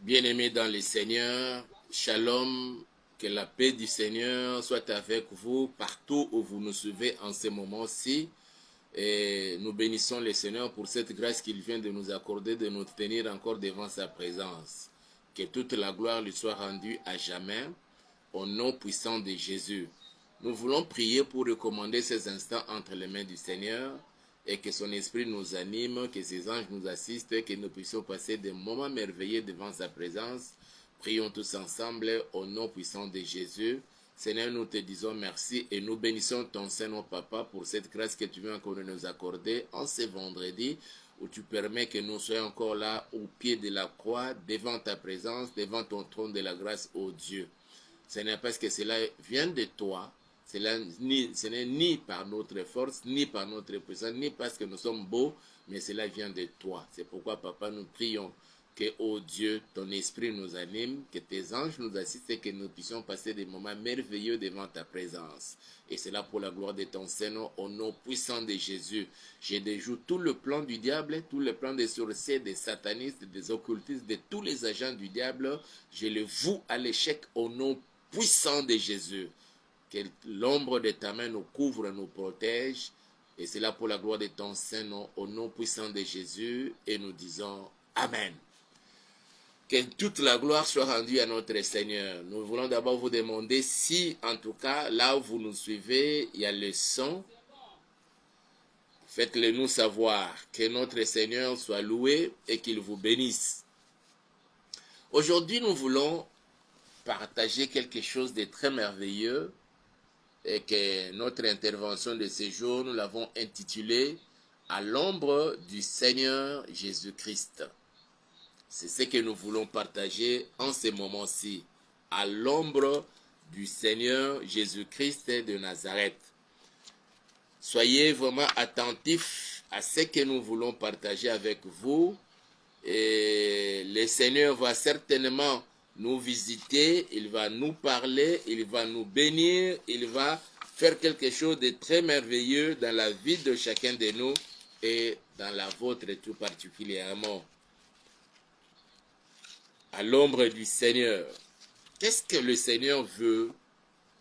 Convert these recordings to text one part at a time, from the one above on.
Bien-aimés dans le Seigneur, shalom, que la paix du Seigneur soit avec vous partout où vous nous suivez en ce moment-ci. Et nous bénissons le Seigneur pour cette grâce qu'il vient de nous accorder, de nous tenir encore devant sa présence. Que toute la gloire lui soit rendue à jamais, au nom puissant de Jésus. Nous voulons prier pour recommander ces instants entre les mains du Seigneur et que son esprit nous anime, que ses anges nous assistent, que nous puissions passer des moments merveilleux devant sa présence. Prions tous ensemble au nom puissant de Jésus. Seigneur, nous te disons merci et nous bénissons ton Saint-Nom, Papa, pour cette grâce que tu viens encore de nous accorder en ce vendredi où tu permets que nous soyons encore là au pied de la croix, devant ta présence, devant ton trône de la grâce, ô Dieu. Seigneur, parce que cela vient de toi. Ce n'est ni par notre force, ni par notre puissance, ni parce que nous sommes beaux, mais cela vient de toi. C'est pourquoi, Papa, nous prions que, ô Dieu, ton esprit nous anime, que tes anges nous assistent et que nous puissions passer des moments merveilleux devant ta présence. Et c'est là pour la gloire de ton Seigneur, au nom puissant de Jésus. Je déjoue tout le plan du diable, tout le plan des sorciers, des satanistes, des occultistes, de tous les agents du diable. Je le voue à l'échec au nom puissant de Jésus. Que l'ombre de ta main nous couvre, nous protège. Et c'est là pour la gloire de ton Saint-Nom, au nom puissant de Jésus. Et nous disons Amen. Que toute la gloire soit rendue à notre Seigneur. Nous voulons d'abord vous demander si, en tout cas, là où vous nous suivez, il y a le son. Faites-le nous savoir. Que notre Seigneur soit loué et qu'il vous bénisse. Aujourd'hui, nous voulons partager quelque chose de très merveilleux et que notre intervention de ce jour, nous l'avons intitulée « À l'ombre du Seigneur Jésus-Christ ». C'est ce que nous voulons partager en ce moment-ci. À l'ombre du Seigneur Jésus-Christ de Nazareth. Soyez vraiment attentifs à ce que nous voulons partager avec vous. Et le Seigneur va certainement nous visiter, il va nous parler, il va nous bénir, il va faire quelque chose de très merveilleux dans la vie de chacun de nous et dans la vôtre tout particulièrement. À l'ombre du Seigneur. Qu'est-ce que le Seigneur veut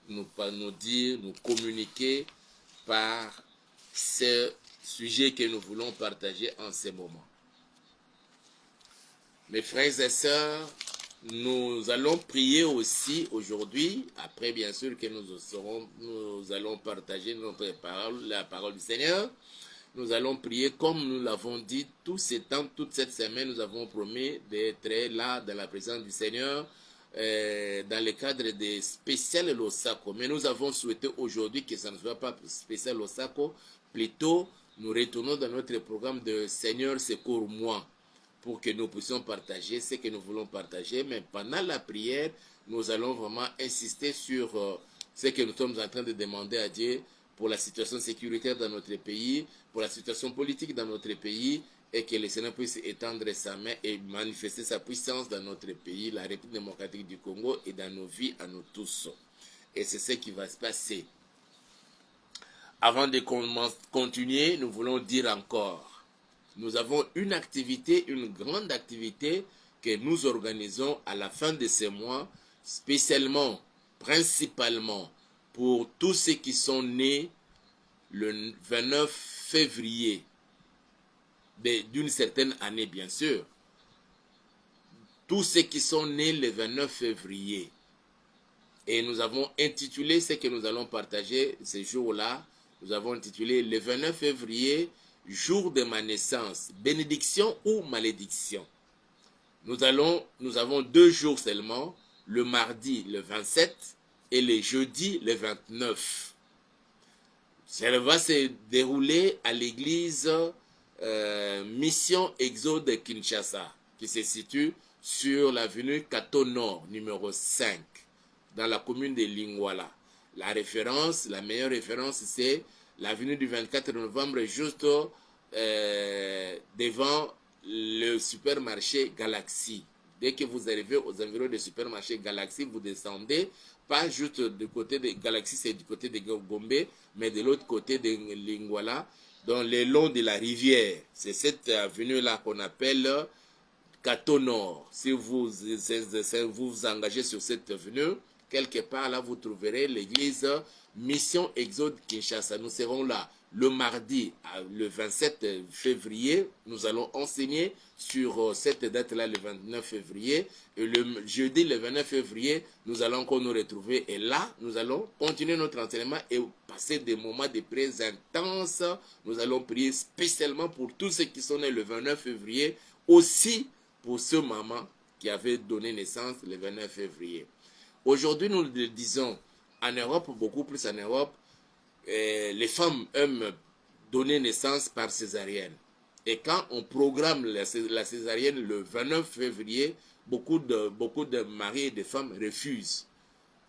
nous dire, nous communiquer par ce sujet que nous voulons partager en ce moment? Mes frères et sœurs, nous allons prier aussi aujourd'hui, après bien sûr que nous allons partager notre parole, la parole du Seigneur. Nous allons prier comme nous l'avons dit tout ce temps, toute cette semaine, nous avons promis d'être là dans la présence du Seigneur, dans le cadre des spéciales Losako. Mais nous avons souhaité aujourd'hui que ça ne soit pas spécial Losako, plutôt nous retournons dans notre programme de Seigneur, secours-moi, pour que nous puissions partager ce que nous voulons partager. Mais pendant la prière, nous allons vraiment insister sur ce que nous sommes en train de demander à Dieu pour la situation sécuritaire dans notre pays, pour la situation politique dans notre pays, et que le Seigneur puisse étendre sa main et manifester sa puissance dans notre pays, la République démocratique du Congo, et dans nos vies à nous tous. Et c'est ce qui va se passer. Avant de continuer, nous voulons dire encore, nous avons une activité, une grande activité que nous organisons à la fin de ce mois, spécialement, principalement, pour tous ceux qui sont nés le 29 février d'une certaine année, bien sûr. Tous ceux qui sont nés le 29 février. Et nous avons intitulé ce que nous allons partager ce jour-là. Nous avons intitulé le 29 février, jour de ma naissance, bénédiction ou malédiction. Nous avons 2 jours seulement, le mardi le 27 et le jeudi le 29. Ça va se dérouler à l'église Mission Exode de Kinshasa, qui se situe sur l'avenue Kato Nord, numéro 5, dans la commune de Lingwala. La meilleure référence, c'est l'avenue du 24 novembre, juste devant le supermarché Galaxy. Dès que vous arrivez aux environs du supermarché Galaxy, vous descendez, pas juste du côté de Galaxy, c'est du côté de Gombe, mais de l'autre côté de Lingwala, dans le long de la rivière. C'est cette avenue-là qu'on appelle Mercato Nord. Si vous engagez sur cette avenue, quelque part là, vous trouverez l'église Mission Exode Kinshasa. Nous serons là le mardi, le 27 février. Nous allons enseigner sur cette date-là, le 29 février. Et le jeudi, le 29 février, nous allons encore nous retrouver. Et là, nous allons continuer notre enseignement et passer des moments de prière intenses. Nous allons prier spécialement pour tous ceux qui sont nés le 29 février. Aussi pour ce maman qui avait donné naissance le 29 février. Aujourd'hui, nous le disons, en Europe, beaucoup plus en Europe, les femmes aiment donner naissance par césarienne. Et quand on programme la césarienne le 29 février, beaucoup de maris et de femmes refusent.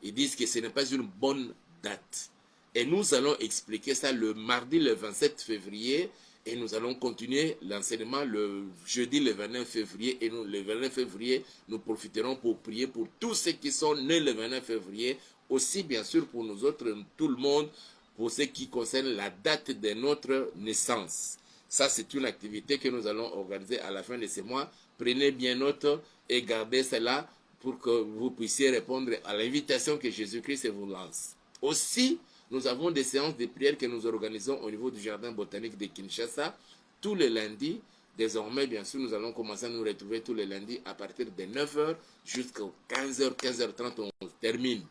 Ils disent que ce n'est pas une bonne date. Et nous allons expliquer ça le mardi le 27 février et nous allons continuer l'enseignement le jeudi le 29 février. Et nous, le 29 février, nous profiterons pour prier pour tous ceux qui sont nés le 29 février, aussi bien sûr pour nous autres, tout le monde, pour ce qui concerne la date de notre naissance. Ça, c'est une activité que nous allons organiser à la fin de ce mois. Prenez bien note et gardez cela pour que vous puissiez répondre à l'invitation que Jésus-Christ vous lance. Aussi, nous avons des séances de prière que nous organisons au niveau du jardin botanique de Kinshasa tous les lundis. Désormais, bien sûr, nous allons commencer à nous retrouver tous les lundis à partir de 9h jusqu'à 15h, 15h30, on termine.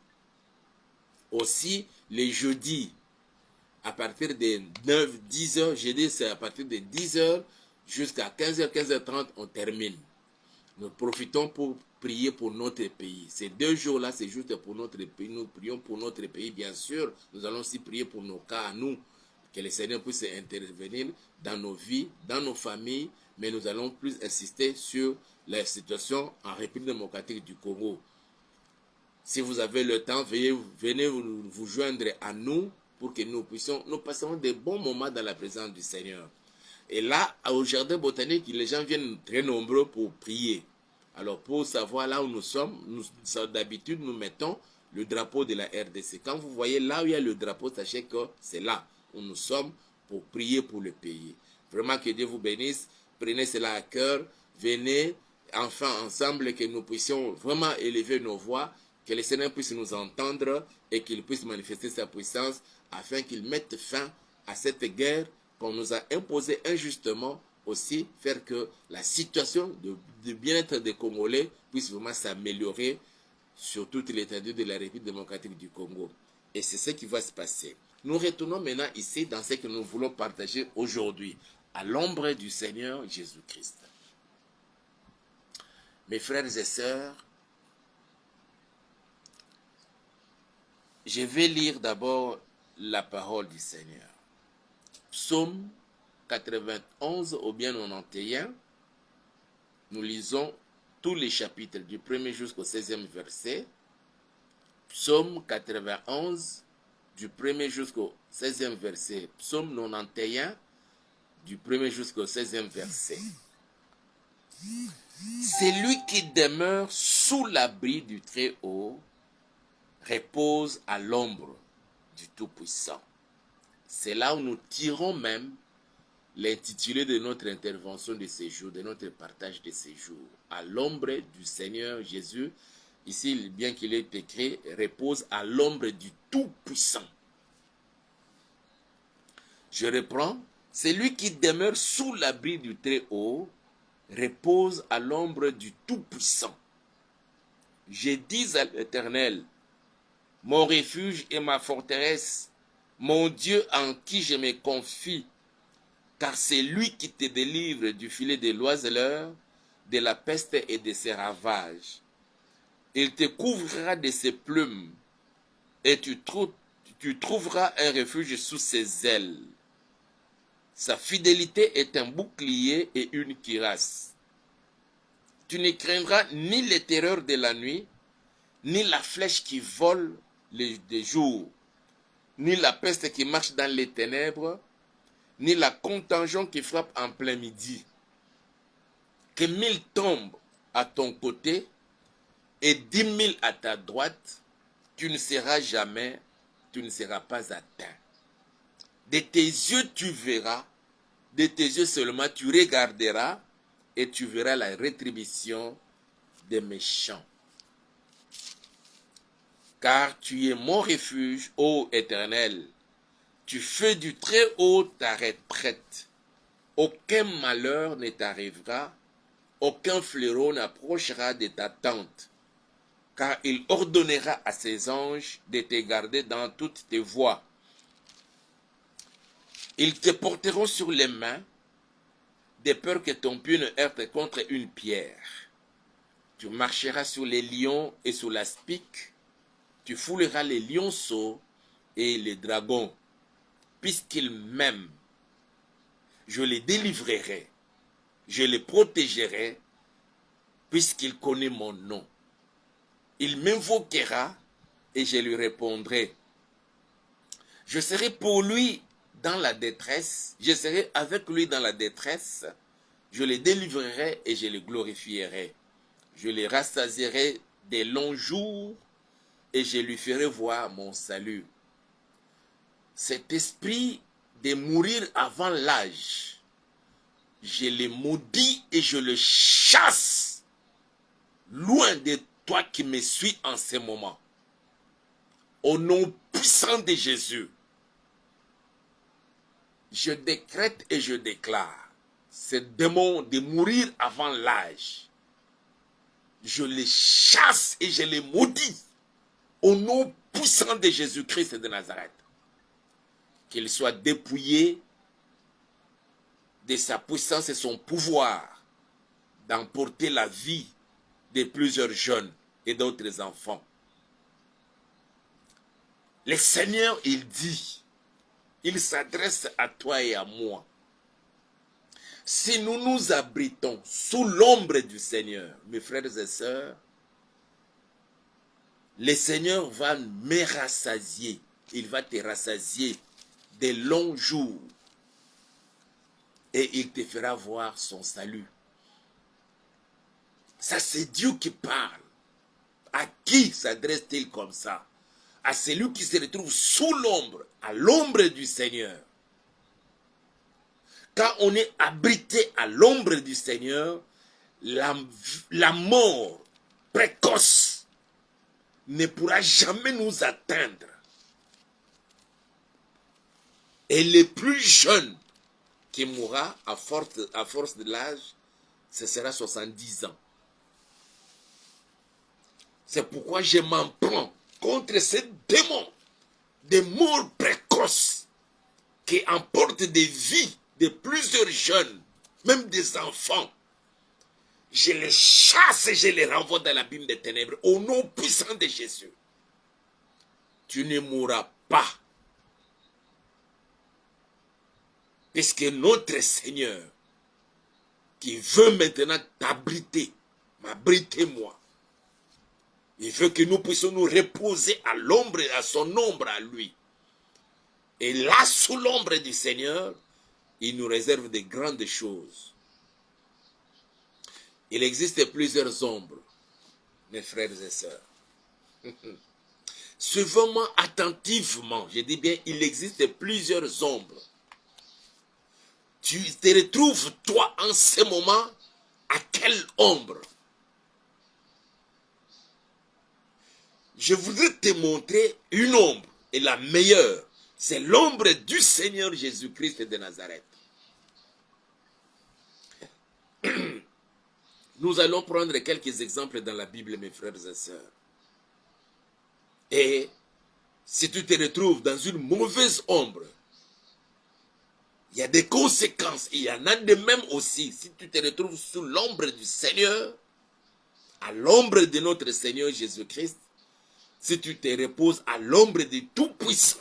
Aussi, les jeudis, à partir de 9, 10h, jeudi, c'est à partir de 10h jusqu'à 15h, 15h30, on termine. Nous profitons pour prier pour notre pays. Ces 2 jours-là, c'est juste pour notre pays. Nous prions pour notre pays, bien sûr. Nous allons aussi prier pour nos cas à nous. Que le Seigneur puisse intervenir dans nos vies, dans nos familles. Mais nous allons plus insister sur la situation en République démocratique du Congo. Si vous avez le temps, venez vous joindre à nous pour que nous passerons des bons moments dans la présence du Seigneur. Et là, au jardin botanique, les gens viennent très nombreux pour prier. Alors, pour savoir là où nous sommes, d'habitude, nous mettons le drapeau de la RDC. Quand vous voyez là où il y a le drapeau, sachez que c'est là où nous sommes pour prier pour le pays. Vraiment, que Dieu vous bénisse. Prenez cela à cœur. Venez, enfin, ensemble, que nous puissions vraiment élever nos voix, que le Seigneur puisse nous entendre et qu'il puisse manifester sa puissance afin qu'il mette fin à cette guerre qu'on nous a imposée injustement, aussi faire que la situation de bien-être des Congolais puisse vraiment s'améliorer sur toute l'étendue de la République démocratique du Congo. Et c'est ce qui va se passer. Nous retournons maintenant ici dans ce que nous voulons partager aujourd'hui, à l'ombre du Seigneur Jésus-Christ. Mes frères et sœurs, je vais lire d'abord la parole du Seigneur. Psaume 91 ou bien 91, nous lisons tous les chapitres du 1er jusqu'au 16e verset. Psaume 91 du 1er jusqu'au 16e verset. Psaume 91 du 1er jusqu'au 16e verset. Celui qui demeure sous l'abri du Très-Haut repose à l'ombre du Tout-Puissant. C'est là où nous tirons même l'intitulé de notre intervention de ces jours, de notre partage de ces jours. À l'ombre du Seigneur Jésus, ici, bien qu'il ait écrit, repose à l'ombre du Tout-Puissant. Je reprends. Celui qui demeure sous l'abri du Très-Haut repose à l'ombre du Tout-Puissant. Je dis à l'Éternel, mon refuge et ma forteresse, mon Dieu en qui je me confie, car c'est lui qui te délivre du filet de l'oiseleur, de la peste et de ses ravages. Il te couvrira de ses plumes, et tu trouveras un refuge sous ses ailes. Sa fidélité est un bouclier et une cuirasse. Tu ne craindras ni les terreurs de la nuit, ni la flèche qui vole de jour, ni la peste qui marche dans les ténèbres, ni la contagion qui frappe en plein midi. Que 1000 tombent à ton côté et 10 000 à ta droite, tu ne seras pas atteint. De tes yeux tu verras, de tes yeux seulement tu regarderas, et tu verras la rétribution des méchants. Car tu es mon refuge, ô Éternel. Tu fais du Très-Haut ta retraite. Aucun malheur ne t'arrivera, aucun fléau n'approchera de ta tente. Car il ordonnera à ses anges de te garder dans toutes tes voies. Ils te porteront sur les mains, de peur que ton pied ne heurte contre une pierre. Tu marcheras sur les lions et sur l'aspic. Tu fouleras les lionceaux et les dragons. Puisqu'ils m'aiment, je les délivrerai. Je les protégerai, puisqu'il connaît mon nom. Il m'invoquera et je lui répondrai. Je serai pour lui dans la détresse. Je serai avec lui dans la détresse. Je les délivrerai et je les glorifierai. Je les rassasierai des longs jours et je lui ferai voir mon salut. Cet esprit de mourir avant l'âge, je le maudis et je le chasse loin de toi qui me suis en ce moment. Au nom puissant de Jésus, je décrète et je déclare ce démon de mourir avant l'âge. Je les chasse et je les maudis au nom puissant de Jésus-Christ de Nazareth. Qu'il soit dépouillé de sa puissance et son pouvoir d'emporter la vie de plusieurs jeunes et d'autres enfants. Le Seigneur, il dit, il s'adresse à toi et à moi. Si nous nous abritons sous l'ombre du Seigneur, mes frères et sœurs, le Seigneur va me rassasier. Il va te rassasier des longs jours. Et il te fera voir son salut. Ça, c'est Dieu qui parle. À qui s'adresse-t-il comme ça? À celui qui se retrouve sous l'ombre, à l'ombre du Seigneur. Quand on est abrité à l'ombre du Seigneur, la mort précoce ne pourra jamais nous atteindre. Et le plus jeune qui mourra à force de l'âge, ce sera 70 ans. C'est pourquoi je m'en prends contre ces démons de mort précoce qui emportent des vies de plusieurs jeunes, même des enfants. Je les chasse et je les renvoie dans l'abîme des ténèbres au nom puissant de Jésus. Tu ne mourras pas. Puisque notre Seigneur, qui veut maintenant t'abriter, m'abriter moi, il veut que nous puissions nous reposer à l'ombre, à son ombre à lui. Et là, sous l'ombre du Seigneur, il nous réserve de grandes choses. Il existe plusieurs ombres, mes frères et sœurs. Suivez-moi attentivement. Je dis bien, il existe plusieurs ombres. Tu te retrouves, toi, en ce moment, à quelle ombre? Je voudrais te montrer une ombre, et la meilleure. C'est l'ombre du Seigneur Jésus-Christ de Nazareth. Nous allons prendre quelques exemples dans la Bible, mes frères et sœurs. Et si tu te retrouves dans une mauvaise ombre, il y a des conséquences. Il y en a de même aussi. Si tu te retrouves sous l'ombre du Seigneur, à l'ombre de notre Seigneur Jésus-Christ, si tu te reposes à l'ombre du Tout-Puissant,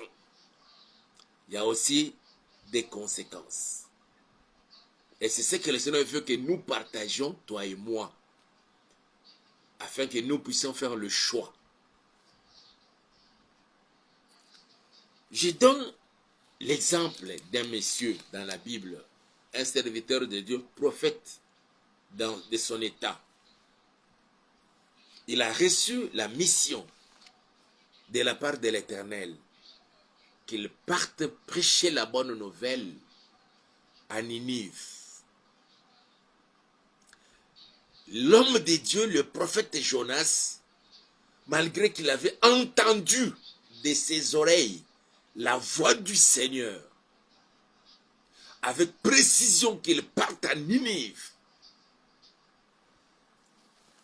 il y a aussi des conséquences. Et c'est ce que le Seigneur veut que nous partagions, toi et moi, afin que nous puissions faire le choix. Je donne l'exemple d'un monsieur dans la Bible, un serviteur de Dieu, prophète de son état. Il a reçu la mission de la part de l'Éternel, qu'il parte prêcher la bonne nouvelle à Ninive. l'homme de Dieu, le prophète Jonas, malgré qu'il avait entendu de ses oreilles la voix du Seigneur, avec précision qu'il parte à Ninive,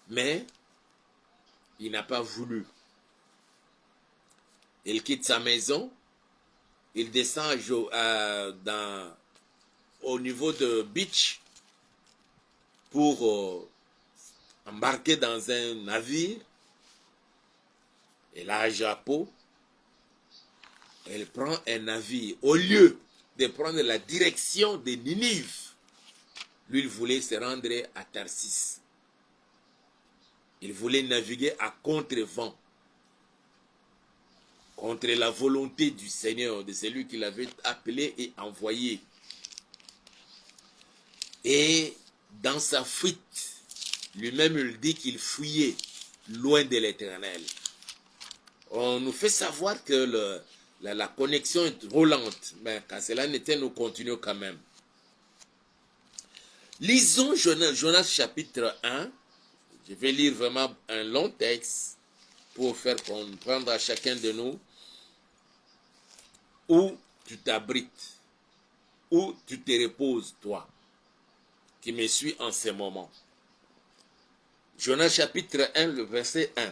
mais il n'a pas voulu. Il quitte sa maison, il descend au niveau de Beach pour embarquer dans un navire. Et là, à Japo, elle prend un navire. Au lieu de prendre la direction de Ninive, lui, il voulait se rendre à Tarsis. Il voulait naviguer à contre-vent, contre la volonté du Seigneur, de celui qu'il avait appelé et envoyé. Et dans sa fuite, lui-même il dit qu'il fuyait loin de l'Éternel. On nous fait savoir que la connexion est trop lente, mais quand cela n'était, nous continuons quand même. Lisons Jonas chapitre 1. Je vais lire vraiment un long texte pour faire comprendre à chacun de nous où tu t'abrites, où tu te reposes, toi, qui me suis en ce moment. Jonas chapitre 1, le verset 1.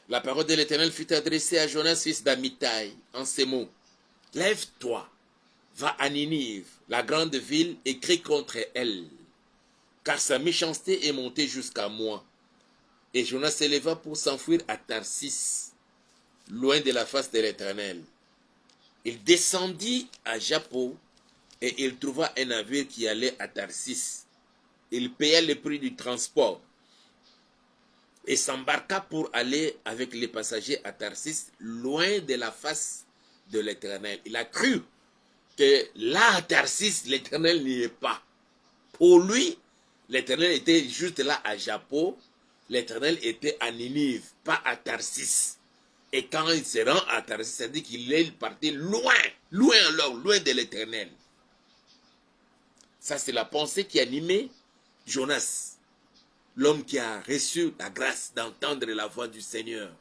La parole de l'Éternel fut adressée à Jonas, fils d'Amittai, en ces mots. Lève-toi, va à Ninive, la grande ville, et crie contre elle, car sa méchanceté est montée jusqu'à moi. Et Jonas s'éleva pour s'enfuir à Tarsis, loin de la face de l'Éternel. Il descendit à Japo, et il trouva un navire qui allait à Tarsis. Il paya le prix du transport et s'embarqua pour aller avec les passagers à Tarsis, loin de la face de l'Éternel. Il a cru que là à Tarsis, l'Éternel n'y est pas. Pour lui, l'Éternel était juste là à Japo, l'Éternel était à Ninive, pas à Tarsis. Et quand il se rend à Tarsis, ça dit qu'il est parti loin, loin alors, loin de l'Éternel. Ça, c'est la pensée qui animait Jonas, l'homme qui a reçu la grâce d'entendre la voix du Seigneur.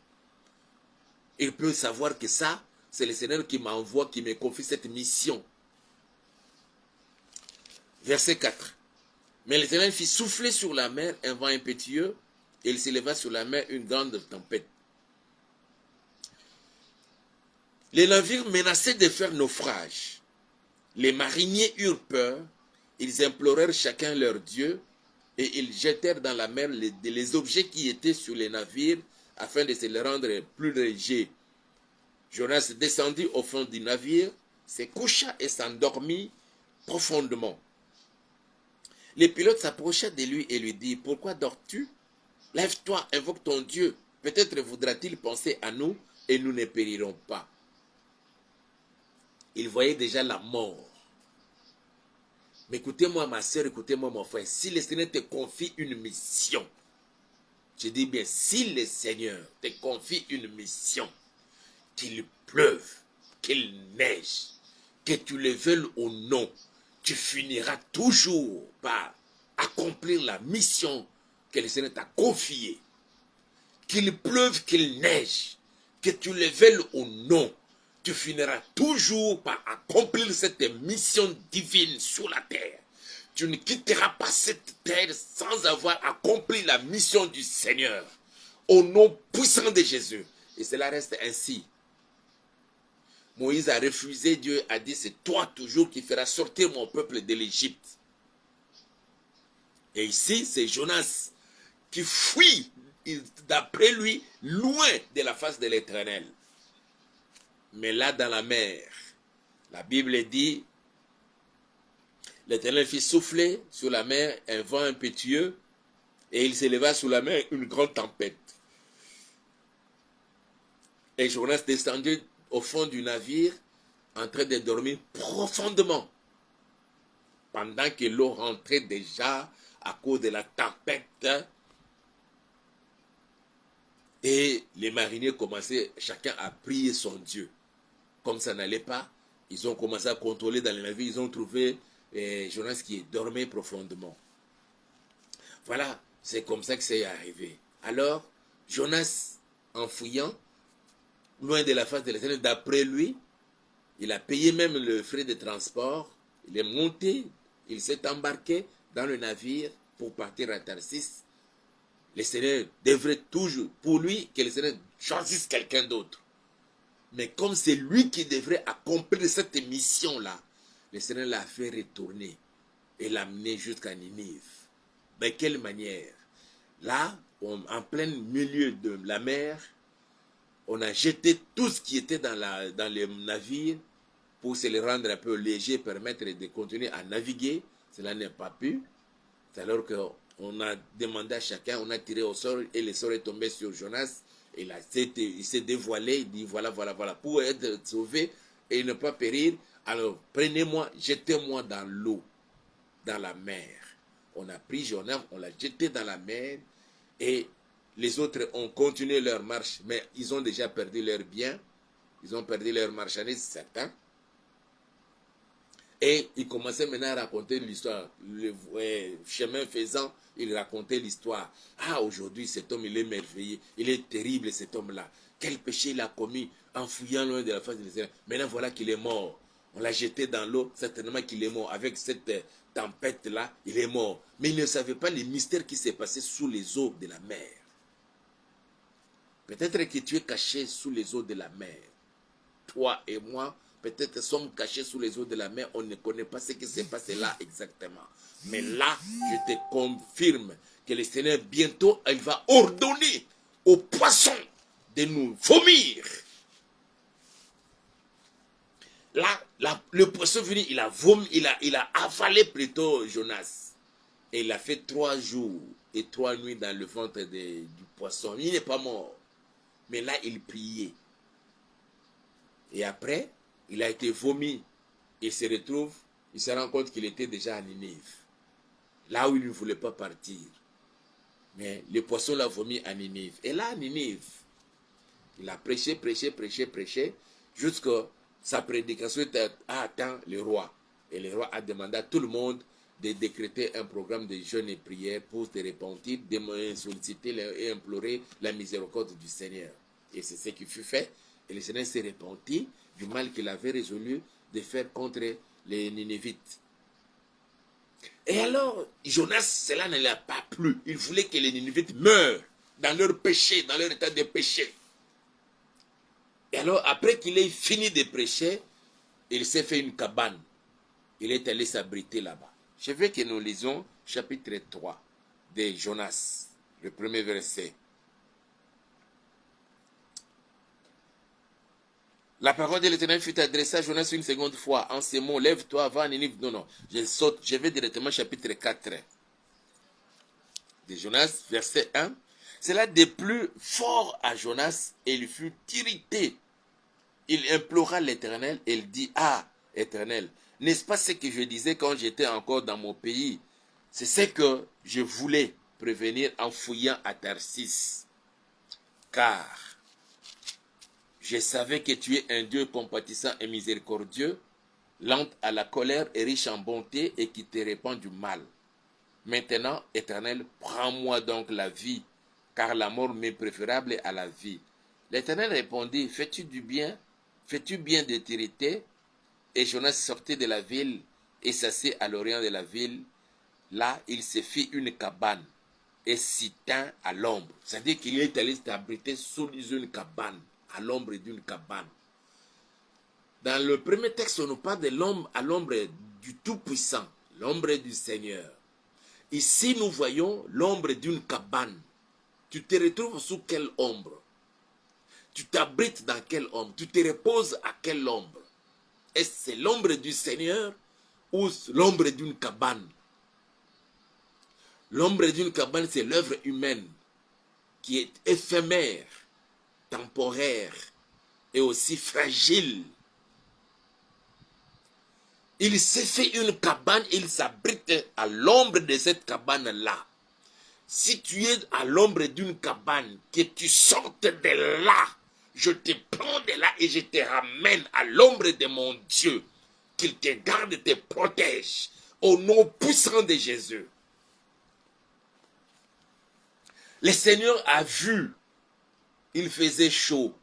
Il peut savoir que ça, c'est le Seigneur qui m'envoie, qui me confie cette mission. Verset 4. Mais l'Éternel fit souffler sur la mer un vent impétueux, et il s'éleva sur la mer une grande tempête. Les navires menaçaient de faire naufrage. Les mariniers eurent peur, ils implorèrent chacun leur Dieu, et ils jetèrent dans la mer les objets qui étaient sur les navires, afin de se les rendre plus légers. Jonas descendit au fond du navire, se coucha et s'endormit profondément. Les pilotes s'approchaient de lui et lui dirent, « Pourquoi dors-tu? Lève-toi, invoque ton Dieu. Peut-être voudra-t-il penser à nous et nous ne périrons pas. » Il voyait déjà la mort. Mais écoutez-moi ma soeur, écoutez-moi mon frère, si le Seigneur te confie une mission, je dis bien, si le Seigneur te confie une mission, qu'il pleuve, qu'il neige, que tu le veuilles ou non, tu finiras toujours par accomplir la mission que le Seigneur t'a confiée. Qu'il pleuve, qu'il neige, que tu le veuilles ou non, tu finiras toujours par accomplir cette mission divine sur la terre. Tu ne quitteras pas cette terre sans avoir accompli la mission du Seigneur. Au nom puissant de Jésus. Et cela reste ainsi. Moïse a refusé, Dieu a dit, c'est toi toujours qui feras sortir mon peuple de l'Égypte. Et ici, c'est Jonas qui fuit, d'après lui, loin de la face de l'Éternel. Mais là, dans la mer, la Bible dit, l'Éternel fit souffler sur la mer un vent impétueux, et il s'éleva sur la mer une grande tempête. Et Jonas descendit au fond du navire, en train de dormir profondément, pendant que l'eau rentrait déjà à cause de la tempête. Et les mariniers commençaient chacun à prier son Dieu. Comme ça n'allait pas, ils ont commencé à contrôler dans le navire, ils ont trouvé Jonas qui dormait profondément. Voilà, c'est comme ça que c'est arrivé. Alors, Jonas, en fouillant, loin de la face de l'Éternel, d'après lui, il a payé même le frais de transport, il est monté, il s'est embarqué dans le navire pour partir à Tarsis. Le Seigneur devrait toujours, pour lui, que le Seigneur choisisse quelqu'un d'autre. Mais comme c'est lui qui devrait accomplir cette mission-là, le Seigneur l'a fait retourner et l'amener jusqu'à Ninive. De quelle manière? Là, en plein milieu de la mer, on a jeté tout ce qui était dans les navires pour se les rendre un peu légers, permettre de continuer à naviguer. Cela n'a pas pu. C'est alors qu'on a demandé à chacun, on a tiré au sort et le sort est tombé sur Jonas. Et il s'est dévoilé, il dit voilà, pour être sauvé et ne pas périr. Alors prenez-moi, jetez-moi dans l'eau, dans la mer. On a pris Jonas, on l'a jeté dans la mer et les autres ont continué leur marche, mais ils ont déjà perdu leurs biens, ils ont perdu leurs marchandises, certains. Et il commençait maintenant à raconter l'histoire. Le chemin faisant, il racontait l'histoire. Ah, aujourd'hui, cet homme, il est merveilleux. Il est terrible, cet homme-là. Quel péché il a commis en fouillant loin de la face de l'Éternel. Maintenant, voilà qu'il est mort. On l'a jeté dans l'eau, certainement qu'il est mort. Avec cette tempête-là, il est mort. Mais il ne savait pas les mystères qui s'est passé sous les eaux de la mer. Peut-être que tu es caché sous les eaux de la mer. Toi et moi, peut-être sommes cachés sous les eaux de la mer, on ne connaît pas ce qui s'est passé là exactement. Mais là, je te confirme que le Seigneur, bientôt, il va ordonner aux poissons de nous vomir. Là, le poisson venu, il a vomi, il a avalé plutôt Jonas. Et il a fait 3 jours et 3 nuits dans le ventre du poisson. Il n'est pas mort. Mais là, il priait. Et après, il a été vomi. Il se retrouve, il se rend compte qu'il était déjà à Ninive. Là où il ne voulait pas partir. Mais le poisson l'a vomi à Ninive. Et là, à Ninive, il a prêché, jusqu'à sa prédication a atteint le roi. Et le roi a demandé à tout le monde de décréter un programme de jeûne et prière pour se repentir, de solliciter et implorer la miséricorde du Seigneur. Et c'est ce qui fut fait. Et le Seigneur s'est repenti du mal qu'il avait résolu de faire contre les Ninévites. Et alors, Jonas, cela ne l'a pas plu. Il voulait que les Ninévites meurent dans leur péché, dans leur état de péché. Et alors, après qu'il ait fini de prêcher, il s'est fait une cabane. Il est allé s'abriter là-bas. Je veux que nous lisons chapitre 3 de Jonas, le premier verset. La parole de l'Éternel fut adressée à Jonas une seconde fois. En ces mots, lève-toi, va à Ninive. Non, je saute, je vais directement chapitre 4 de Jonas, verset 1. Cela déplut fort à Jonas et il fut irrité. Il implora l'Éternel et il dit, ah, Éternel, n'est-ce pas ce que je disais quand j'étais encore dans mon pays? C'est ce que je voulais prévenir en fouillant à Tarsis. Car je savais que tu es un Dieu compatissant et miséricordieux, lent à la colère et riche en bonté et qui te répand du mal. Maintenant, Éternel, prends-moi donc la vie, car la mort m'est préférable à la vie. L'Éternel répondit, fais-tu bien de t'irriter? Et Jonas sortit de la ville et s'assit à l'orient de la ville. Là, il se fit une cabane et s'y tint à l'ombre. C'est-à-dire qu'il est allé s'abriter sous une cabane, à l'ombre d'une cabane. Dans le premier texte, on nous parle de l'ombre à l'ombre du Tout-Puissant, l'ombre du Seigneur. Ici, nous voyons l'ombre d'une cabane. Tu te retrouves sous quelle ombre? Tu t'abrites dans quelle ombre? Tu te reposes à quelle ombre? Est-ce c'est l'ombre du Seigneur ou l'ombre d'une cabane? L'ombre d'une cabane, c'est l'œuvre humaine qui est éphémère, temporaire et aussi fragile. Il s'est fait une cabane, il s'abrite à l'ombre de cette cabane-là. Si tu es à l'ombre d'une cabane, que tu sortes de là, je te prends de là et je te ramène à l'ombre de mon Dieu. Qu'il te garde et te protège. Au nom puissant de Jésus. Le Seigneur a vu, il faisait chaud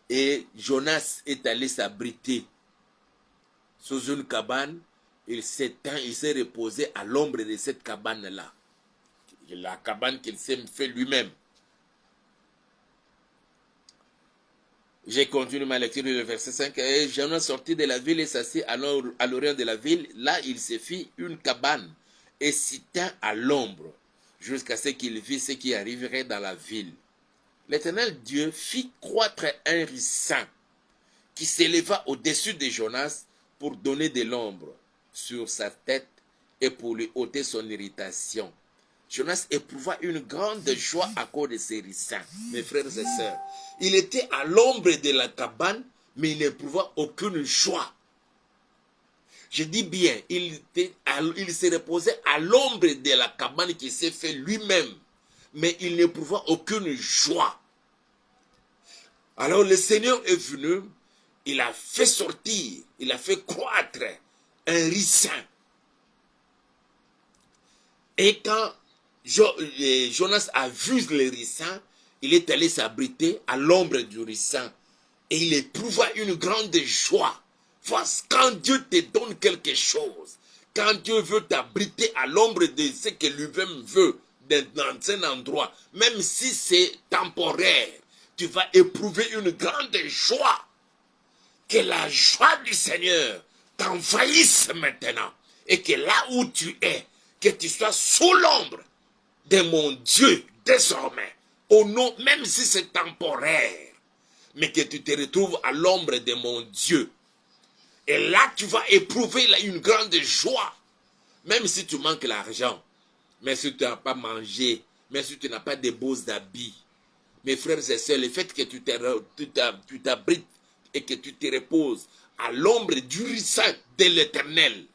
et Jonas est allé s'abriter sous une cabane. Il s'est reposé à l'ombre de cette cabane-là. La cabane qu'il s'est fait lui-même. J'ai continué ma lecture du verset 5. Et Jonas sortit de la ville et s'assit à l'orient de la ville. Là, il se fit une cabane et s'y tint à l'ombre jusqu'à ce qu'il vit ce qui arriverait dans la ville. L'Éternel Dieu fit croître un ricin qui s'éleva au-dessus de Jonas pour donner de l'ombre sur sa tête et pour lui ôter son irritation. Jonas éprouva une grande joie à cause de ces ricins, mes frères et sœurs. Il était à l'ombre de la cabane, mais il n'éprouva aucune joie. Je dis bien, il se reposait à l'ombre de la cabane qu'il s'est fait lui-même, mais il n'éprouva aucune joie. Alors le Seigneur est venu, il a fait sortir, il a fait croître un ricin. Et quand Jonas a vu le ricin, il est allé s'abriter à l'ombre du ricin. Et il éprouva une grande joie. Quand Dieu te donne quelque chose, quand Dieu veut t'abriter à l'ombre de ce que lui-même veut, dans un endroit, même si c'est temporaire, tu vas éprouver une grande joie. Que la joie du Seigneur t'envahisse maintenant. Et que là où tu es, que tu sois sous l'ombre de mon Dieu désormais, au nom, même si c'est temporaire, mais que tu te retrouves à l'ombre de mon Dieu. Et là, tu vas éprouver une grande joie, même si tu manques l'argent, mais si tu n'as pas mangé, mais si tu n'as pas de beaux habits. Mes frères et sœurs, le fait que tu t'abrites et que tu te reposes à l'ombre du ricin de l'Éternel,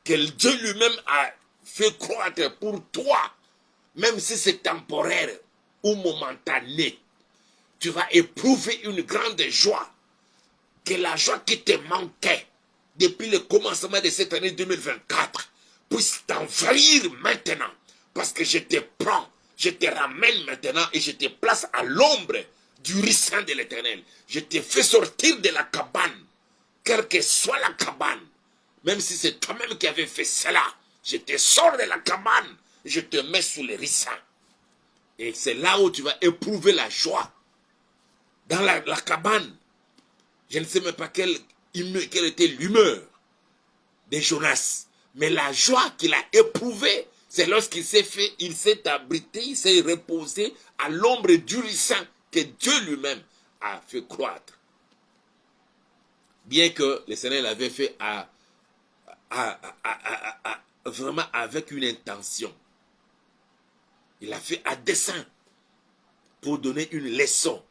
que Dieu lui-même a fait croître pour toi, même si c'est temporaire ou momentané, tu vas éprouver une grande joie. Que la joie qui te manquait depuis le commencement de cette année 2024 puisse t'envahir maintenant. Parce que je te prends, je te ramène maintenant et je te place à l'ombre du ricin de l'Éternel. Je te fais sortir de la cabane, quelle que soit la cabane. Même si c'est toi-même qui avais fait cela, je te sors de la cabane, je te mets sous le ricin. Et c'est là où tu vas éprouver la joie. Dans la cabane, je ne sais même pas quelle était l'humeur de Jonas. Mais la joie qu'il a éprouvée, c'est lorsqu'il s'est abrité, il s'est reposé à l'ombre du ricin que Dieu lui-même a fait croître. Bien que le Seigneur l'avait fait vraiment avec une intention. Il l'a fait à dessein pour donner une leçon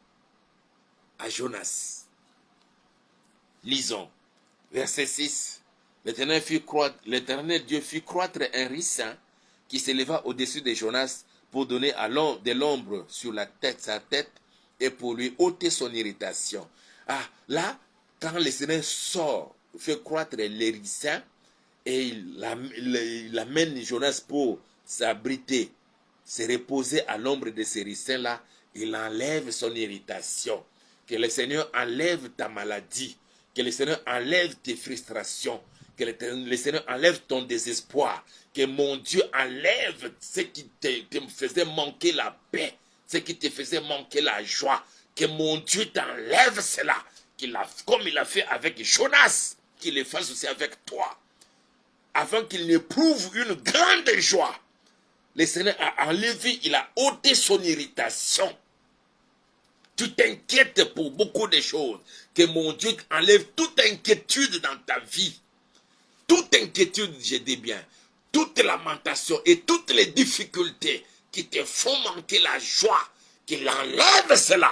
à Jonas. Lisons, verset 6. L'Éternel Dieu fit croître un ricin qui s'éleva au-dessus de Jonas pour donner de l'ombre sur sa tête et pour lui ôter son irritation. Ah, là, quand le Seigneur fait croître le ricin et il amène Jonas pour s'abriter, se reposer à l'ombre de ce ricin-là, il enlève son irritation. Que le Seigneur enlève ta maladie. Que le Seigneur enlève tes frustrations. Que le Seigneur enlève ton désespoir. Que mon Dieu enlève ce qui te faisait manquer la paix. Ce qui te faisait manquer la joie. Que mon Dieu t'enlève cela. Comme il a fait avec Jonas. Qu'il le fasse aussi avec toi. Afin qu'il n'éprouve une grande joie. Le Seigneur a enlevé, il a ôté son irritation. Tu t'inquiètes pour beaucoup de choses. Que mon Dieu enlève toute inquiétude dans ta vie. Toute inquiétude, je dis bien. Toute lamentation et toutes les difficultés qui te font manquer la joie. Qu'il enlève cela.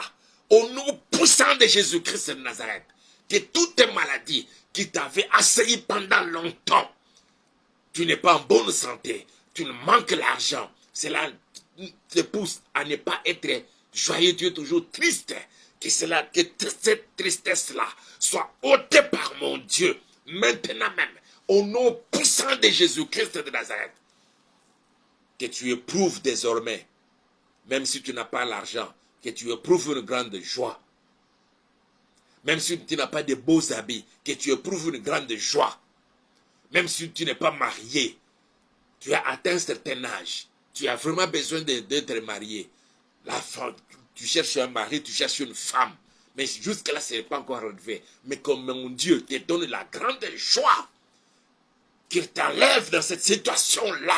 Au nom puissant de Jésus-Christ de Nazareth. Que toutes tes maladies qui t'avaient assailli pendant longtemps. Tu n'es pas en bonne santé. Tu ne manques l'argent. Cela te pousse à ne pas être joyeux, tu es toujours triste. Que cette tristesse-là soit ôtée par mon Dieu, maintenant même, au nom puissant de Jésus-Christ de Nazareth. Que tu éprouves désormais même si tu n'as pas l'argent, que tu éprouves une grande joie. Même si tu n'as pas de beaux habits, que tu éprouves une grande joie. Même si tu n'es pas marié, tu as atteint un certain âge, tu as vraiment besoin d'être marié. La femme, tu cherches un mari, tu cherches une femme. Mais jusque-là, ce n'est pas encore arrivé. Mais comme mon Dieu te donne la grande joie, qu'il t'enlève dans cette situation-là.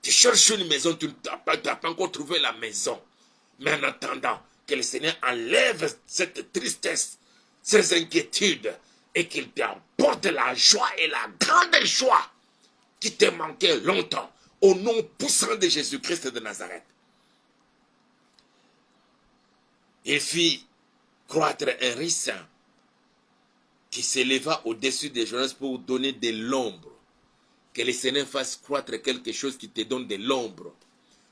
Tu cherches une maison, tu n'as pas encore trouvé la maison. Mais en attendant que le Seigneur enlève cette tristesse, ces inquiétudes, et qu'il t'apporte la joie et la grande joie qui te manquait longtemps, au nom puissant de Jésus-Christ de Nazareth. Il fit croître un ricin qui s'éleva au-dessus de Jonas pour donner de l'ombre. Que le Seigneur fasse croître quelque chose qui te donne de l'ombre.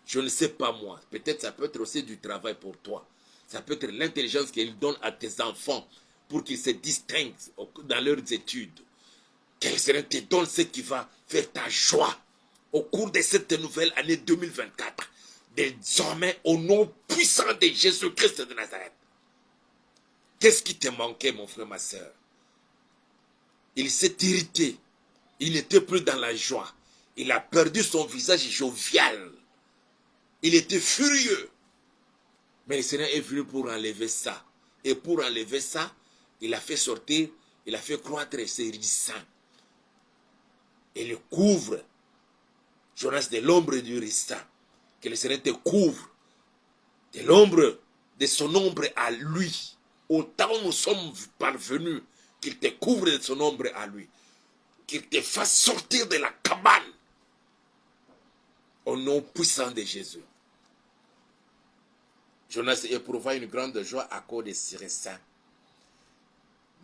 Je ne sais pas moi. Peut-être ça peut être aussi du travail pour toi. Ça peut être l'intelligence qu'il donne à tes enfants pour qu'ils se distinguent dans leurs études. Que le Seigneur te donne ce qui va faire ta joie au cours de cette nouvelle année 2024. Désormais, au nom puissant de Jésus-Christ de Nazareth. Qu'est-ce qui te manquait, mon frère, ma soeur? Il s'est irrité. Il n'était plus dans la joie. Il a perdu son visage jovial. Il était furieux. Mais le Seigneur est venu pour enlever ça. Et pour enlever ça, il a fait sortir, il a fait croître ses ricins. Et le couvre. Jonas, de l'ombre du ricin. Que le Seigneur te couvre. De l'ombre, de son ombre à lui. Autant nous sommes parvenus qu'il te couvre de son ombre à lui. Qu'il te fasse sortir de la cabane. Au nom puissant de Jésus. Jonas éprouva une grande joie à cause de ses ricins.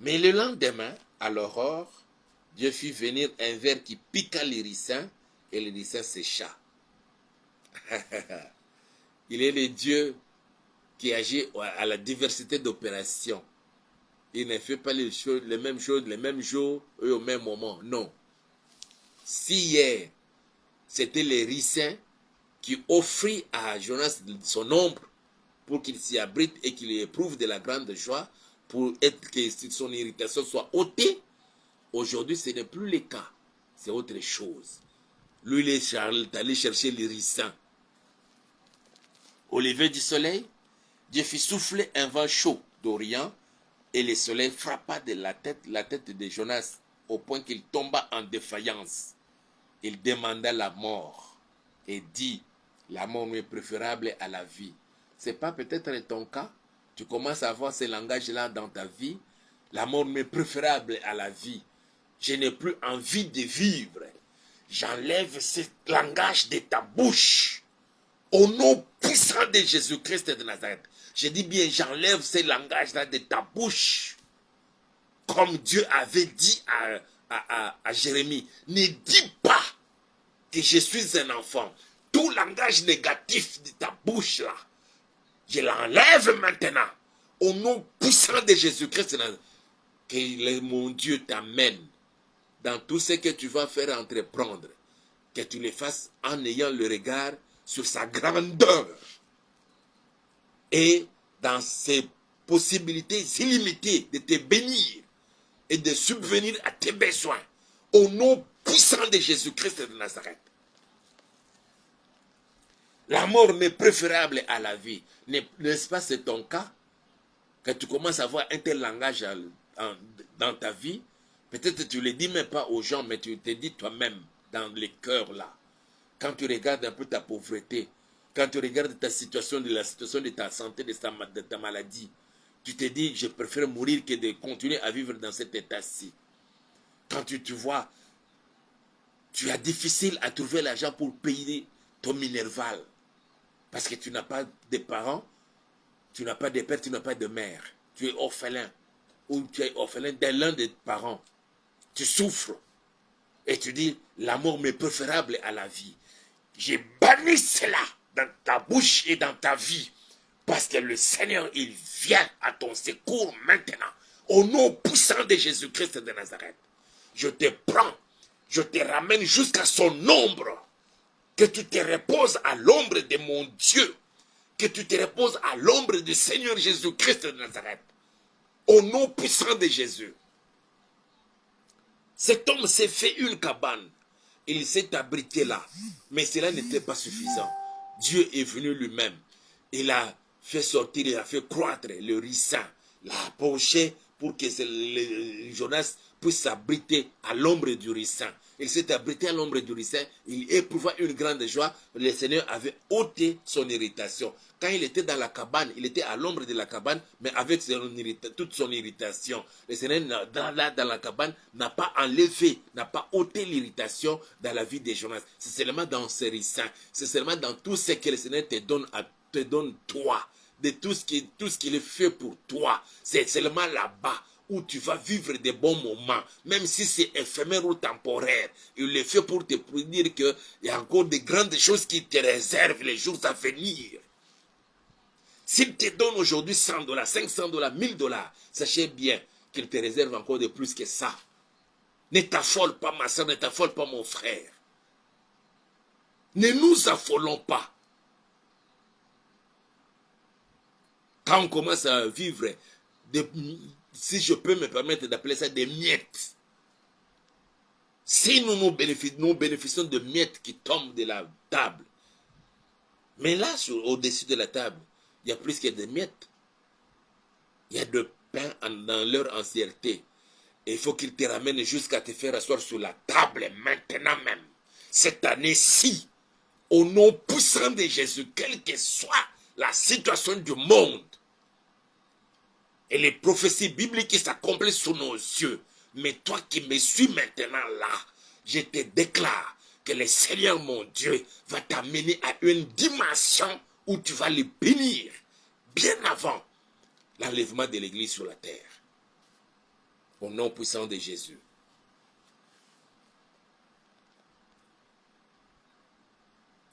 Mais le lendemain, à l'aurore, Dieu fit venir un ver qui piqua les ricins et les ricins sécha. Il est le Dieu qui agit à la diversité d'opérations. Il ne fait pas les mêmes choses, les mêmes jours et au même moment. Non. Si hier, c'était les ricins qui offrit à Jonas son ombre pour qu'il s'y abrite et qu'il éprouve de la grande joie pour que son irritation soit ôtée. Aujourd'hui, ce n'est plus le cas. C'est autre chose. Lui, il est allé chercher les ricins. Au lever du soleil, Dieu fit souffler un vent chaud d'Orient et le soleil frappa de la tête de Jonas au point qu'il tomba en défaillance. Il demanda la mort et dit, la mort m'est préférable à la vie. Ce n'est pas peut-être ton cas. Tu commences à avoir ce langage-là dans ta vie. La mort m'est préférable à la vie. Je n'ai plus envie de vivre. J'enlève ce langage de ta bouche. Au nom puissant de Jésus-Christ de Nazareth. Je dis bien, j'enlève ce langage-là de ta bouche. Comme Dieu avait dit à Jérémie. Ne dis pas que je suis un enfant. Tout langage négatif de ta bouche-là, je l'enlève maintenant. Au nom puissant de Jésus-Christ, que mon Dieu t'amène dans tout ce que tu vas faire entreprendre. Que tu le fasses en ayant le regard sur sa grandeur. Et dans ses possibilités illimitées de te bénir et de subvenir à tes besoins. Au nom puissant de Jésus-Christ de Nazareth. La mort m'est préférable à la vie. N'est-ce pas c'est ton cas? Que tu commences à avoir un tel langage dans ta vie. Peut-être tu ne le dis même pas aux gens, mais tu te dis toi-même dans les cœurs là. Quand tu regardes un peu ta pauvreté, quand tu regardes ta situation, la situation de ta santé, de ta maladie, tu te dis, je préfère mourir que de continuer à vivre dans cet état-ci. Quand tu te vois, tu as difficile à trouver l'argent pour payer ton minerval. Parce que tu n'as pas de parents, tu n'as pas de père, tu n'as pas de mère. Tu es orphelin. Ou tu es orphelin de l'un des parents. Tu souffres. Et tu dis, la mort m'est préférable à la vie. J'ai banni cela dans ta bouche et dans ta vie. Parce que le Seigneur, il vient à ton secours maintenant. Au nom puissant de Jésus-Christ de Nazareth. Je te prends. Je te ramène jusqu'à son ombre. Que tu te reposes à l'ombre de mon Dieu. Que tu te reposes à l'ombre du Seigneur Jésus-Christ de Nazareth. Au nom puissant de Jésus. Cet homme s'est fait une cabane. Il s'est abrité là. Mais cela n'était pas suffisant. Dieu est venu lui-même. Il a fait sortir, il a fait croître le ricin, l'a penché pour que Jonas puisse s'abriter à l'ombre du ricin. Il s'est abrité à l'ombre du ricin, il éprouva une grande joie. Le Seigneur avait ôté son irritation. Quand il était dans la cabane, il était à l'ombre de la cabane, mais avec toute son irritation. Le Seigneur, dans la cabane, n'a pas enlevé, n'a pas ôté l'irritation dans la vie de Jonas. C'est seulement dans ce ricin, c'est seulement dans tout ce que le Seigneur te donne toi, de tout ce qu'il fait pour toi. C'est seulement là-bas où tu vas vivre des bons moments, même si c'est éphémère ou temporaire. Il le fait pour te dire qu'il y a encore de grandes choses qui te réservent les jours à venir. S'il te donne aujourd'hui 100 $, 500 $, 1000 $, sachez bien qu'il te réserve encore de plus que ça. Ne t'affole pas, ma soeur, ne t'affole pas, mon frère. Ne nous affolons pas. Quand on commence à vivre, si je peux me permettre d'appeler ça des miettes, si nous bénéficions de miettes qui tombent de la table, mais là, au-dessus de la table, il y a plus que des miettes. Il y a de pain dans leur entièreté. Et il faut qu'ils te ramènent jusqu'à te faire asseoir sur la table maintenant même. Cette année-ci, au nom puissant de Jésus, quelle que soit la situation du monde, et les prophéties bibliques qui s'accomplissent sous nos yeux. Mais toi qui me suis maintenant là, je te déclare que le Seigneur mon Dieu va t'amener à une dimension où tu vas les bénir bien avant l'enlèvement de l'Église sur la terre. Au nom puissant de Jésus.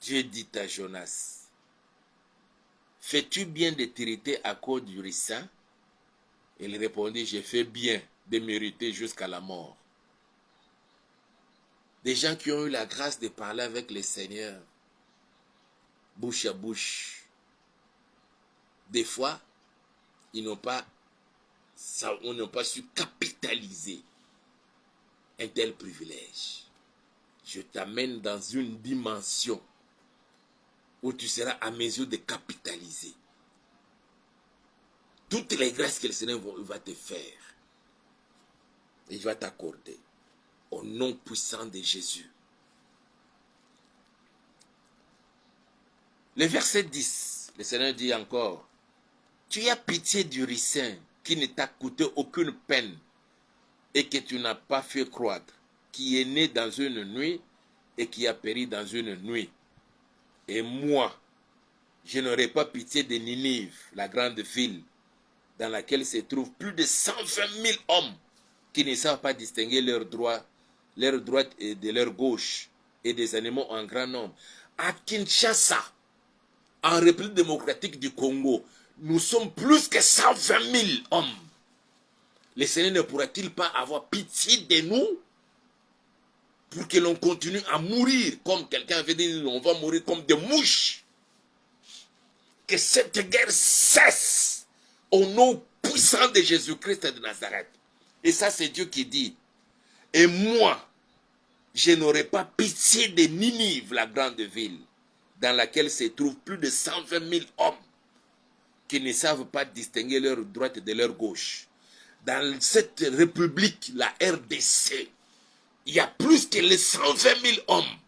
Dieu dit à Jonas, fais-tu bien de t'irriter à cause du ricin? Il répondit, j'ai fait bien de mériter jusqu'à la mort. Des gens qui ont eu la grâce de parler avec le Seigneur, bouche à bouche. Des fois, on n'a pas su capitaliser un tel privilège. Je t'amène dans une dimension où tu seras à mesure de capitaliser toutes les grâces que le Seigneur va te faire. Il va t'accorder. Au nom puissant de Jésus. Le verset 10, le Seigneur dit encore, tu as pitié du ricin qui ne t'a coûté aucune peine et que tu n'as pas fait croître, qui est né dans une nuit et qui a péri dans une nuit. Et moi, je n'aurai pas pitié de Ninive, la grande ville, dans laquelle se trouvent plus de 120 000 hommes qui ne savent pas distinguer leur droite et de leur gauche, et des animaux en grand nombre. À Kinshasa, en République démocratique du Congo, nous sommes plus que 120 000 hommes. Le Seigneur ne pourra-t-il pas avoir pitié de nous pour que l'on continue à mourir comme quelqu'un avait dit, on va mourir comme des mouches? Que cette guerre cesse au nom puissant de Jésus-Christ de Nazareth. Et ça, c'est Dieu qui dit. Et moi, je n'aurai pas pitié de Ninive, la grande ville, dans laquelle se trouvent plus de 120 000 hommes qui ne savent pas distinguer leur droite de leur gauche. Dans cette république, la RDC, il y a plus que les 120 000 hommes.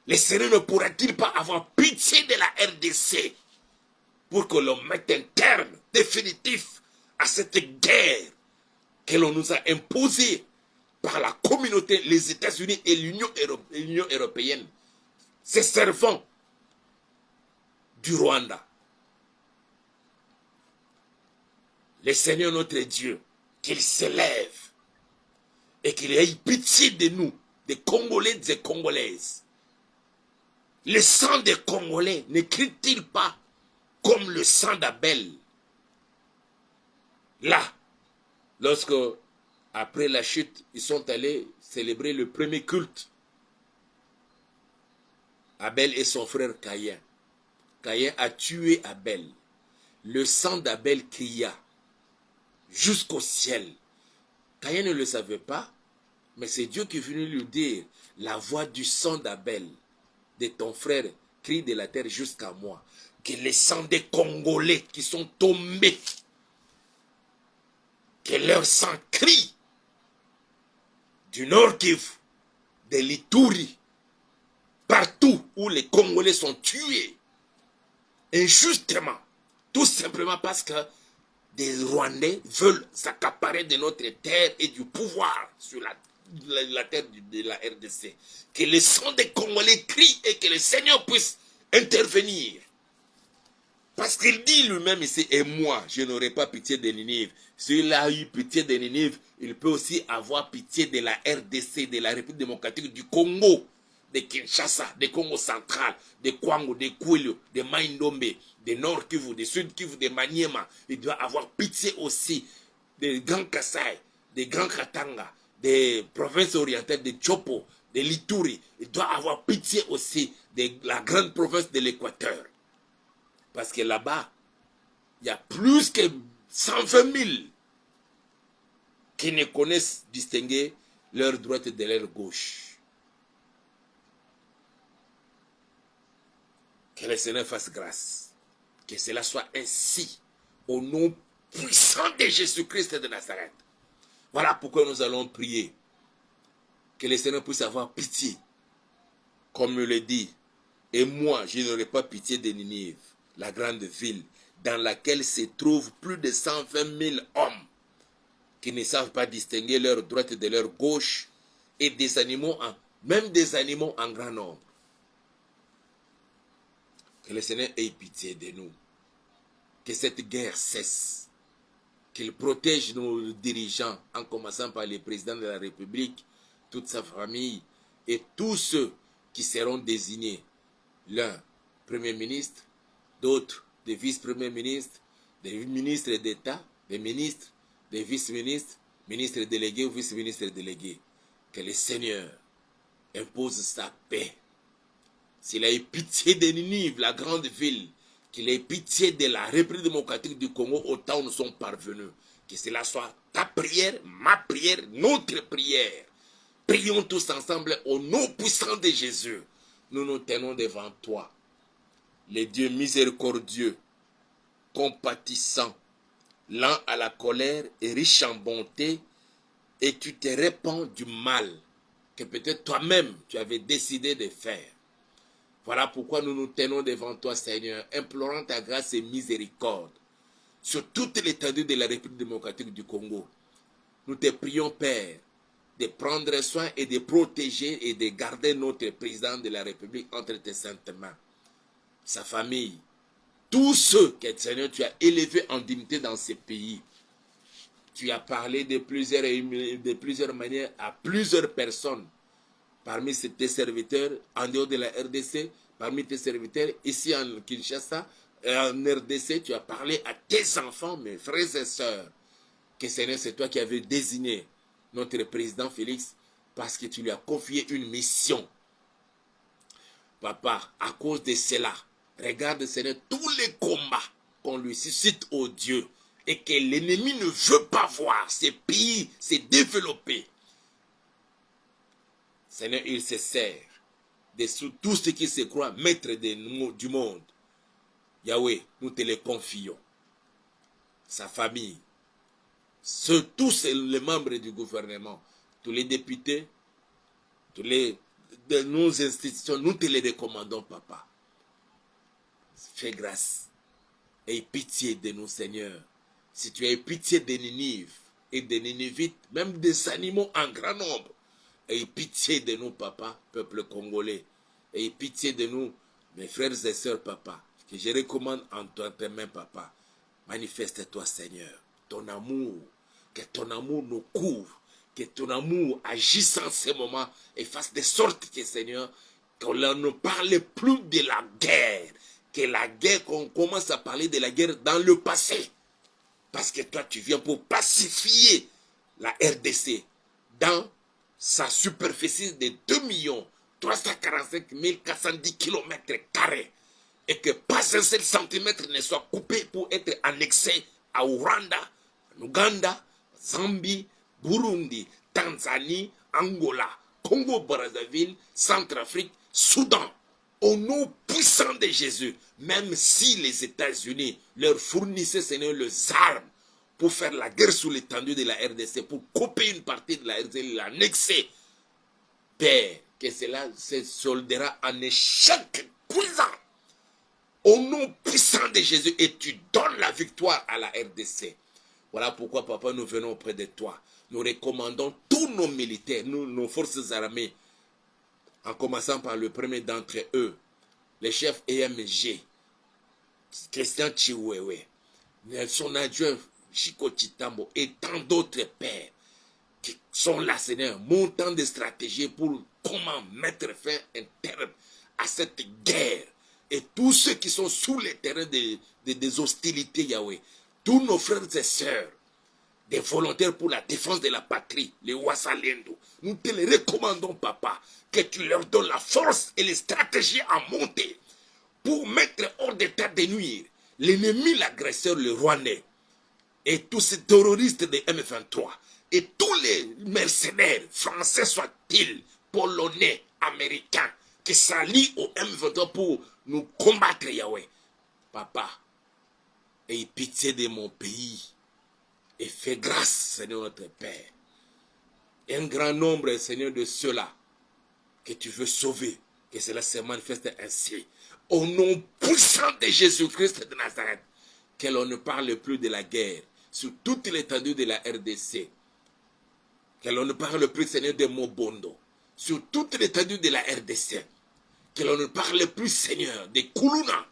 Le Seigneur ne pourra-t-il pas avoir pitié de la RDC pour que l'on mette un terme définitif à cette guerre que l'on nous a imposée par la communauté, les États-Unis et l'Union européenne, ces servants du Rwanda. Le Seigneur notre Dieu, qu'il s'élève et qu'il ait pitié de nous, des Congolais et des Congolaises. Le sang des Congolais ne crie-t-il pas comme le sang d'Abel? Là, lorsque, après la chute, ils sont allés célébrer le premier culte. Abel et son frère Caïn. Caïn a tué Abel. Le sang d'Abel cria jusqu'au ciel. Caïn ne le savait pas, mais c'est Dieu qui est venu lui dire, la voix du sang d'Abel, de ton frère, crie de la terre jusqu'à moi. Que les sangs des Congolais qui sont tombés, que leur sang crie du Nord Kivu, de l'Ituri, partout où les Congolais sont tués, injustement, tout simplement parce que des Rwandais veulent s'accaparer de notre terre et du pouvoir sur la terre de la RDC. Que le sang des Congolais crie et que le Seigneur puisse intervenir. Parce qu'il dit lui-même ici, et moi, je n'aurai pas pitié de Ninive. S'il a eu pitié de Ninive, il peut aussi avoir pitié de la RDC, de la République démocratique du Congo, de Kinshasa, de Congo central, de Kwango, de Kwilu, de Maindombe, de Nord Kivu, de Sud Kivu, de Maniema. Il doit avoir pitié aussi des Grands Kassai, des Grands Katanga, des provinces orientales, de Chopo, de Lituri. Il doit avoir pitié aussi de la grande province de l'Équateur. Parce que là-bas, il y a plus que 120 000 qui ne connaissent distinguer leur droite de leur gauche. Que le Seigneur fasse grâce. Que cela soit ainsi. Au nom puissant de Jésus-Christ de Nazareth. Voilà pourquoi nous allons prier. Que le Seigneur puisse avoir pitié. Comme me le dit. Et moi, je n'aurai pas pitié de Ninive, la grande ville, dans laquelle se trouvent plus de 120 000 hommes qui ne savent pas distinguer leur droite de leur gauche et des animaux, même des animaux en grand nombre. Que le Seigneur ait pitié de nous. Que cette guerre cesse. Qu'il protège nos dirigeants, en commençant par le président de la République, toute sa famille et tous ceux qui seront désignés. L'un, Premier ministre, d'autres, des vice-premiers ministres, des ministres d'État, des ministres, des vice-ministres, ministres délégués ou vice-ministres délégués. Que le Seigneur impose sa paix. S'il a eu pitié de Ninive, la grande ville, qu'il ait pitié de la République démocratique du Congo, autant nous sommes parvenus. Que cela soit ta prière, ma prière, notre prière. Prions tous ensemble au nom puissant de Jésus. Nous nous tenons devant toi, le Dieu miséricordieux, compatissant, lent à la colère et riche en bonté, et tu te répands du mal que peut-être toi-même tu avais décidé de faire. Voilà pourquoi nous nous tenons devant toi, Seigneur, implorant ta grâce et miséricorde sur toute l'étendue de la République démocratique du Congo. Nous te prions, Père, de prendre soin et de protéger et de garder notre président de la République entre tes saintes mains, sa famille, tous ceux que, Seigneur, tu as élevés en dignité dans ces pays. Tu as parlé de plusieurs manières à plusieurs personnes, parmi tes serviteurs en dehors de la RDC, parmi tes serviteurs ici en Kinshasa, en RDC, tu as parlé à tes enfants, mes frères et sœurs, que Seigneur, c'est toi qui avais désigné notre président Félix, parce que tu lui as confié une mission. Papa, à cause de cela, regarde, Seigneur, tous les combats qu'on lui suscite au Dieu et que l'ennemi ne veut pas voir ces pays se développer. Seigneur, il se sert de tout ce qui se croit maître du monde. Yahweh, nous te les confions. Sa famille, tous les membres du gouvernement, tous les députés, de nos institutions, nous te les recommandons, Papa. Fais grâce. Aie pitié de nous, Seigneur. Si tu as pitié de Ninive et des Ninivites, même des animaux en grand nombre, aie pitié de nous, Papa, peuple congolais. Aie pitié de nous, mes frères et sœurs, Papa, que je recommande en tes mains, Papa. Manifeste-toi, Seigneur, ton amour, que ton amour nous couvre, que ton amour agisse en ce moment et fasse de sorte que, Seigneur, qu'on ne parle plus de la guerre, que la guerre, qu'on commence à parler de la guerre dans le passé. Parce que toi, tu viens pour pacifier la RDC dans sa superficie de 2 345 410 km² et que pas un seul centimètre ne soit coupé pour être annexé à Rwanda, Ouganda, Zambie, Burundi, Tanzanie, Angola, Congo-Brazzaville, Centrafrique, Soudan. Au nom puissant de Jésus, même si les États-Unis leur fournissaient, Seigneur, les armes pour faire la guerre sous l'étendue de la RDC, pour couper une partie de la RDC, l'annexer, Père, que cela se soldera en échec cuisant. Au nom puissant de Jésus, et tu donnes la victoire à la RDC. Voilà pourquoi, papa, nous venons auprès de toi. Nous recommandons tous nos militaires, nos forces armées, en commençant par le premier d'entre eux, le chef EMG, Christian Chiwewe, son adjoint Chico Chitambo et tant d'autres pères qui sont là, Seigneur, montant des stratégies pour comment mettre fin un terme à cette guerre. Et tous ceux qui sont sous les terrains des hostilités, Yahweh, tous nos frères et sœurs, des volontaires pour la défense de la patrie, les Wassalendo, nous te les recommandons, papa, que tu leur donnes la force et les stratégies à monter pour mettre hors d'état de nuire l'ennemi, l'agresseur, le Rwandais, et tous ces terroristes de M23, et tous les mercenaires, français soient-ils, polonais, américains, qui s'allient au M23 pour nous combattre, Yahweh. Papa, aie pitié de mon pays et fais grâce, Seigneur notre Père. Et un grand nombre, Seigneur, de ceux-là que tu veux sauver, que cela se manifeste ainsi. Au nom puissant de Jésus-Christ de Nazareth, que l'on ne parle plus de la guerre sur toute l'étendue de la RDC. Que l'on ne parle plus, Seigneur, de Mobondo sur toute l'étendue de la RDC. Que l'on ne parle plus, Seigneur, de Kuluna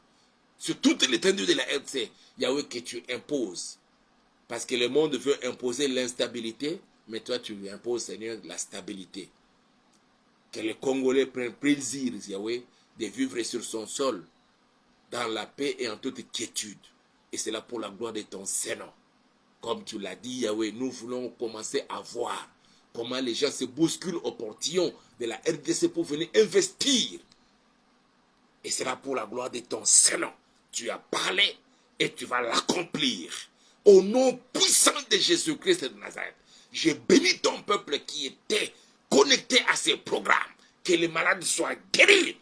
sur toute l'étendue de la RDC. Yahweh, que tu imposes. Parce que le monde veut imposer l'instabilité, mais toi tu lui imposes, Seigneur, la stabilité. Que les Congolais prennent plaisir, Yahweh, de vivre sur son sol, dans la paix et en toute quiétude. Et c'est là pour la gloire de ton Seigneur. Comme tu l'as dit, Yahweh, nous voulons commencer à voir comment les gens se bousculent au portillon de la RDC pour venir investir. Et c'est là pour la gloire de ton Seigneur. Tu as parlé et tu vas l'accomplir. Au nom puissant de Jésus-Christ de Nazareth, je bénis ton peuple qui était connecté à ces programmes. Que les malades soient guéris.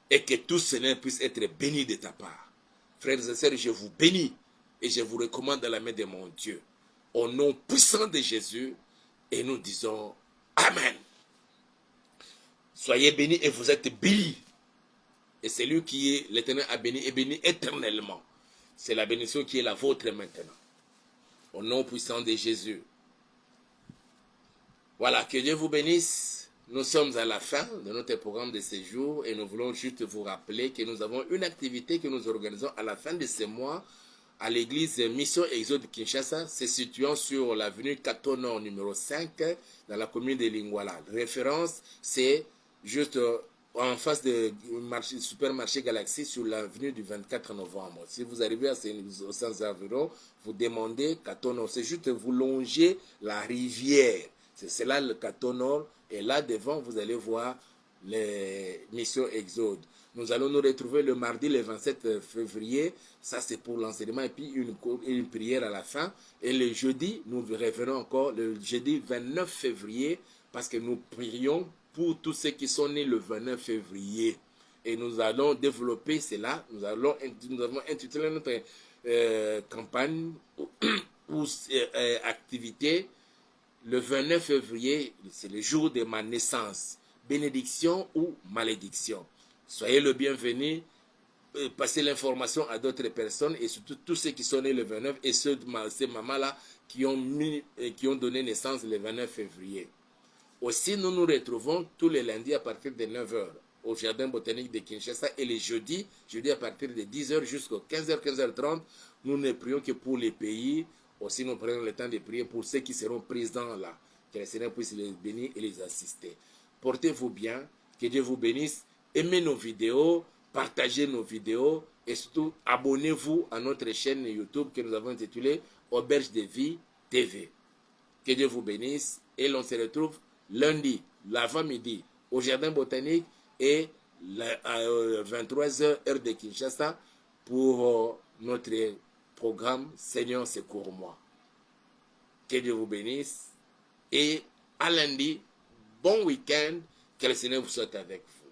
Et que tout cela puisse être béni de ta part. Frères et sœurs, je vous bénis et je vous recommande dans la main de mon Dieu. Au nom puissant de Jésus, et nous disons Amen. Soyez bénis et vous êtes bénis. Et celui qui est l'Éternel a béni est béni éternellement. C'est la bénédiction qui est la vôtre maintenant. Au nom puissant de Jésus. Voilà, que Dieu vous bénisse. Nous sommes à la fin de notre programme de ce jour et nous voulons juste vous rappeler que nous avons une activité que nous organisons à la fin de ce mois à l'église Mission Exode Kinshasa, se situant sur l'avenue Kato Nord numéro 5 dans la commune de Lingwala. Référence, c'est juste en face du supermarché Galaxy sur l'avenue du 24 novembre. Si vous arrivez à ces environs, vous demandez Kato Nord. C'est juste vous longer la rivière. C'est là le Kato Nord. Et là devant, vous allez voir les missions Exode. Nous allons nous retrouver le mardi, le 27 février. Ça, c'est pour l'enseignement. Et puis, une prière à la fin. Et le jeudi, nous revenons encore le jeudi 29 février. Parce que nous prions pour tous ceux qui sont nés le 29 février. Et nous allons développer cela. Nous avons intitulé notre campagne ou activité. Le 29 février, c'est le jour de ma naissance. Bénédiction ou malédiction. Soyez le bienvenu. Passez l'information à d'autres personnes et surtout tous ceux qui sont nés le 29 et ces mamans-là qui ont donné naissance le 29 février. Aussi, nous nous retrouvons tous les lundis à partir de 9h au Jardin botanique de Kinshasa et les jeudis à partir de 10h jusqu'à 15h, 15h30, nous ne prions que pour les pays. Aussi, nous prenons le temps de prier pour ceux qui seront présents là. Que le Seigneur puisse les bénir et les assister. Portez-vous bien. Que Dieu vous bénisse. Aimez nos vidéos. Partagez nos vidéos. Et surtout, abonnez-vous à notre chaîne YouTube que nous avons intitulée Auberge de Vie TV. Que Dieu vous bénisse. Et l'on se retrouve lundi, l'avant-midi, au Jardin Botanique et à 23h, heure de Kinshasa, pour notre programme Seigneur secours-moi. Que Dieu vous bénisse et à lundi, bon week-end, que le Seigneur vous soit avec vous.